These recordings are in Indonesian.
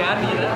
Suriani lah.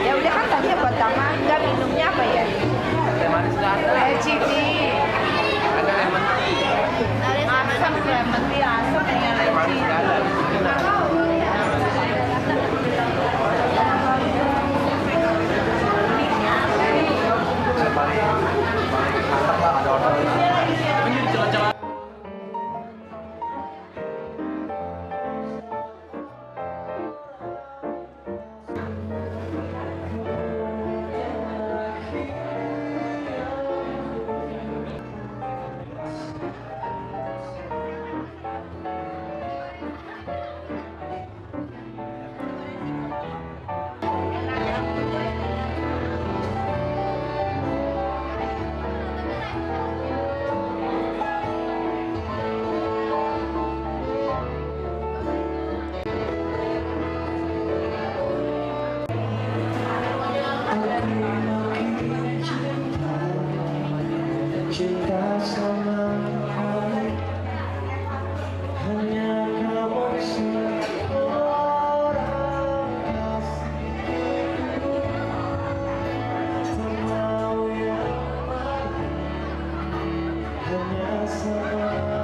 Ya udah kan tadi yang pertama, enggak minumnya apa ya? Teh manis nggak ada. LCD. Ada lemon tea. Asam lemon tea, asam dengan Teh manis nggak ada. Di sini nah. Paling mantap lah ada order ini. Ini di celah-celah. Cinta sama kamu, hanya kamu seorang kasih. Tak mau yang lain, hanya sama